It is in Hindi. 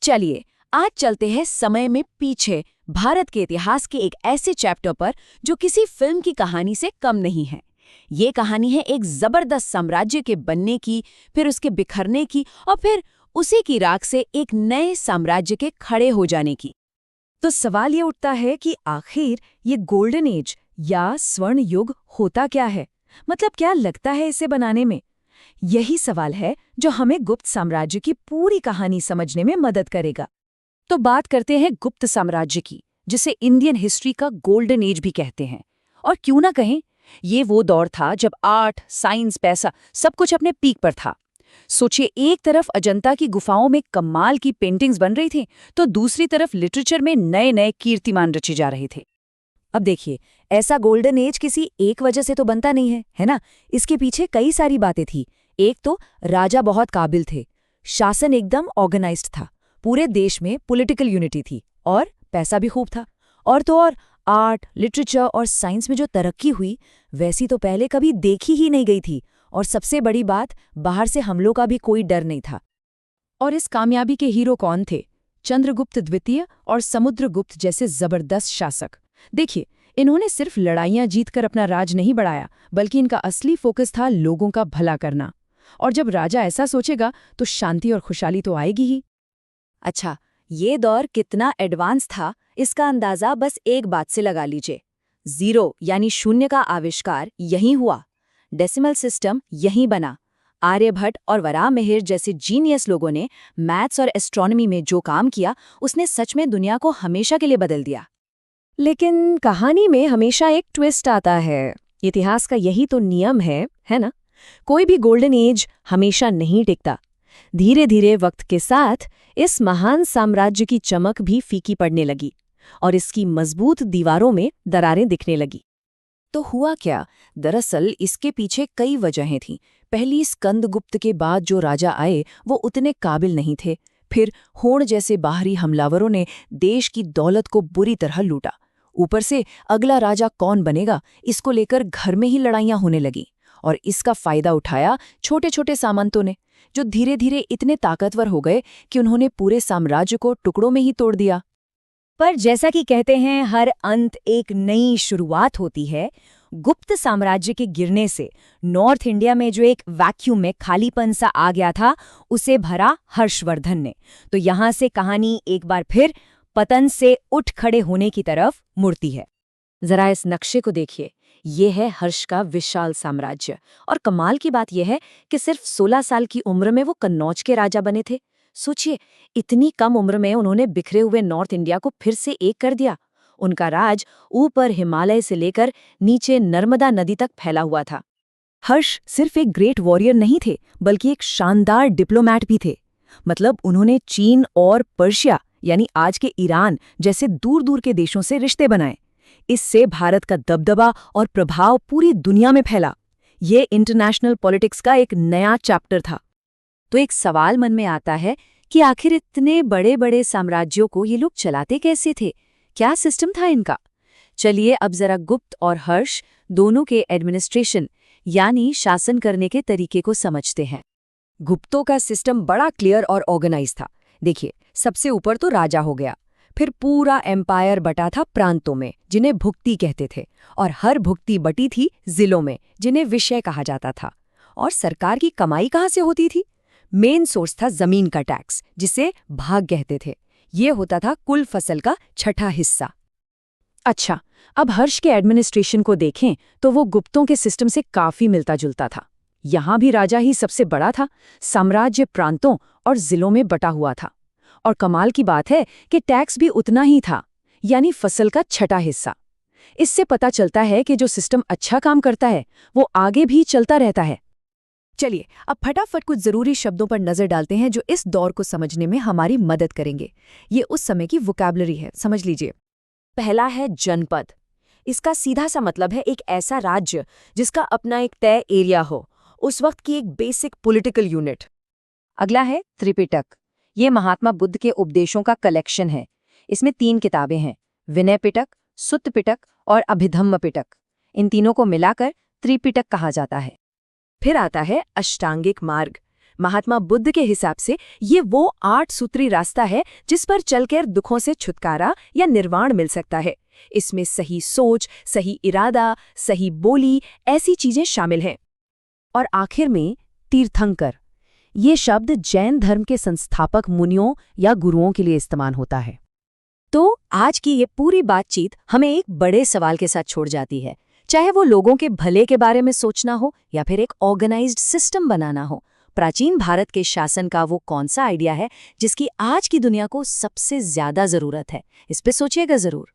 चलिए आज चलते हैं समय में पीछे, भारत के इतिहास के एक ऐसे चैप्टर पर जो किसी फिल्म की कहानी से कम नहीं है। ये कहानी है एक जबरदस्त साम्राज्य के बनने की, फिर उसके बिखरने की और फिर उसी की राख से एक नए साम्राज्य के खड़े हो जाने की। तो सवाल ये उठता है कि आखिर ये गोल्डन एज या स्वर्ण युग होता क्या है? मतलब क्या लगता है इसे बनाने में? यही सवाल है जो हमें गुप्त साम्राज्य की पूरी कहानी समझने में मदद करेगा। तो बात करते हैं गुप्त साम्राज्य की, जिसे इंडियन हिस्ट्री का गोल्डन एज भी कहते हैं। और क्यों ना कहें, ये वो दौर था जब आर्ट, साइंस, पैसा सब कुछ अपने पीक पर था। सोचिए, एक तरफ अजंता की गुफाओं में कमाल की पेंटिंग्स बन रही थी, तो दूसरी तरफ लिटरेचर में नए नए कीर्तिमान रचे जा रहे थे। अब देखिए, ऐसा गोल्डन एज किसी एक वजह से तो बनता नहीं है ना? इसके पीछे कई सारी बातें थी। एक तो राजा बहुत काबिल थे, शासन एकदम ऑर्गेनाइज्ड था, पूरे देश में पॉलिटिकल यूनिटी थी और पैसा भी खूब था। और तो और आर्ट, लिटरेचर और साइंस में जो तरक्की हुई, वैसी तो पहले कभी देखी ही नहीं गई थी। और सबसे बड़ी बात, बाहर से हमलों का भी कोई डर नहीं था। और इस कामयाबी के हीरो कौन थे? चंद्रगुप्त द्वितीय और समुद्रगुप्त जैसे जबरदस्त शासक। देखिए, इन्होंने सिर्फ लड़ाइयां जीतकर अपना राज नहीं बढ़ाया, बल्कि इनका असली फोकस था लोगों का भला करना। और जब राजा ऐसा सोचेगा तो शांति और खुशहाली तो आएगी ही। अच्छा, ये दौर कितना एडवांस था, इसका अंदाजा बस एक बात से लगा लीजिए। 0 यानी शून्य का आविष्कार यहीं हुआ, डेसिमल सिस्टम यहीं बना। आर्यभट्ट और वराहमिहिर जैसे जीनियस लोगों ने मैथ्स और एस्ट्रोनॉमी में जो काम किया, उसने सच में दुनिया को हमेशा के लिए बदल दिया। लेकिन कहानी में हमेशा एक ट्विस्ट आता है। इतिहास का यही तो नियम है ना? कोई भी गोल्डन एज हमेशा नहीं टिकता। धीरे धीरे वक्त के साथ इस महान साम्राज्य की चमक भी फीकी पड़ने लगी और इसकी मजबूत दीवारों में दरारें दिखने लगी। तो हुआ क्या? दरअसल इसके पीछे कई वजहें थीं। पहली, स्कंदगुप्त के बाद जो राजा आए वो उतने काबिल नहीं थे। फिर होड़ जैसे बाहरी हमलावरों ने देश की दौलत को बुरी तरह लूटा। ऊपर से अगला राजा कौन बनेगा, इसको लेकर घर में ही लड़ाइयां होने लगी। और इसका फायदा उठाया छोटे छोटे सामंतों ने, जो धीरे धीरे इतने ताकतवर हो गए कि उन्होंने पूरे साम्राज्य को टुकड़ों में ही तोड़ दिया। पर जैसा कि कहते हैं, हर अंत एक नई शुरुआत होती है। गुप्त साम्राज्य के गिरने से नॉर्थ इंडिया में जो एक वैक्यूम में खालीपन सा आ गया था, उसे भरा हर्षवर्धन ने। तो यहाँ से कहानी एक बार फिर पतन से उठ खड़े होने की तरफ मुड़ती है। जरा इस नक्शे को देखिए, ये है हर्ष का विशाल साम्राज्य। और कमाल की बात यह है कि सिर्फ 16 साल की उम्र में वो कन्नौज के राजा बने थे। सोचिए, इतनी कम उम्र में उन्होंने बिखरे हुए नॉर्थ इंडिया को फिर से एक कर दिया। उनका राज ऊपर हिमालय से लेकर नीचे नर्मदा नदी तक फैला हुआ था। हर्ष सिर्फ एक ग्रेट वॉरियर नहीं थे, बल्कि एक शानदार डिप्लोमैट भी थे। मतलब उन्होंने चीन और पर्शिया यानी आज के ईरान जैसे दूर दूर के देशों से रिश्ते बनाए। इससे भारत का दबदबा और प्रभाव पूरी दुनिया में फैला। ये इंटरनेशनल पॉलिटिक्स का एक नया चैप्टर था। तो एक सवाल मन में आता है कि आखिर इतने बड़े बड़े साम्राज्यों को ये लोग चलाते कैसे थे? क्या सिस्टम था इनका? चलिए अब जरा गुप्त और हर्ष दोनों के एडमिनिस्ट्रेशन यानी शासन करने के तरीके को समझते हैं। गुप्तों का सिस्टम बड़ा क्लियर और ऑर्गेनाइज था। देखिए, सबसे ऊपर तो राजा हो गया, फिर पूरा एम्पायर बटा था प्रांतों में, जिन्हें भुक्ति कहते थे, और हर भुक्ति बटी थी जिलों में, जिन्हें विषय कहा जाता था। और सरकार की कमाई कहाँ से होती थी? मेन सोर्स था जमीन का टैक्स, जिसे भाग कहते थे। ये होता था कुल फसल का 6ठा हिस्सा। अच्छा, अब हर्ष के एडमिनिस्ट्रेशन को देखें तो वो गुप्तों के सिस्टम से काफी मिलता जुलता था। यहाँ भी राजा ही सबसे बड़ा था, साम्राज्य प्रांतों और जिलों में बटा हुआ था। और कमाल की बात है कि टैक्स भी उतना ही था, यानी फसल का 6ठा हिस्सा। इससे पता चलता है कि जो सिस्टम अच्छा काम करता है वो आगे भी चलता रहता है। चलिए अब फटाफट कुछ जरूरी शब्दों पर नजर डालते हैं जो इस दौर को समझने में हमारी मदद करेंगे। ये उस समय की वोकैबुलरी है, समझ लीजिए। पहला है जनपद। इसका सीधा सा मतलब है एक ऐसा राज्य जिसका अपना एक तय एरिया हो, उस वक्त की एक बेसिक पॉलिटिकल यूनिट। अगला है त्रिपिटक। ये महात्मा बुद्ध के उपदेशों का कलेक्शन है। इसमें 3 किताबें हैं, विनय पिटक, सुत्त पिटक और अभिधम्म पिटक। इन तीनों को मिलाकर त्रिपिटक कहा जाता है। फिर आता है अष्टांगिक मार्ग। महात्मा बुद्ध के हिसाब से ये वो 8 सूत्री रास्ता है जिस पर चलकर दुखों से छुटकारा या निर्वाण मिल सकता है। इसमें सही सोच, सही इरादा, सही बोली, ऐसी चीजें शामिल हैं। और आखिर में तीर्थंकर, ये शब्द जैन धर्म के संस्थापक मुनियों या गुरुओं के लिए इस्तेमाल होता है। तो आज की ये पूरी बातचीत हमें एक बड़े सवाल के साथ छोड़ जाती है, चाहे वो लोगों के भले के बारे में सोचना हो या फिर एक ऑर्गेनाइज्ड सिस्टम बनाना हो। प्राचीन भारत के शासन का वो कौन सा आइडिया है जिसकी आज की दुनिया को सबसे ज्यादा जरूरत है? इस पे सोचिएगा जरूर।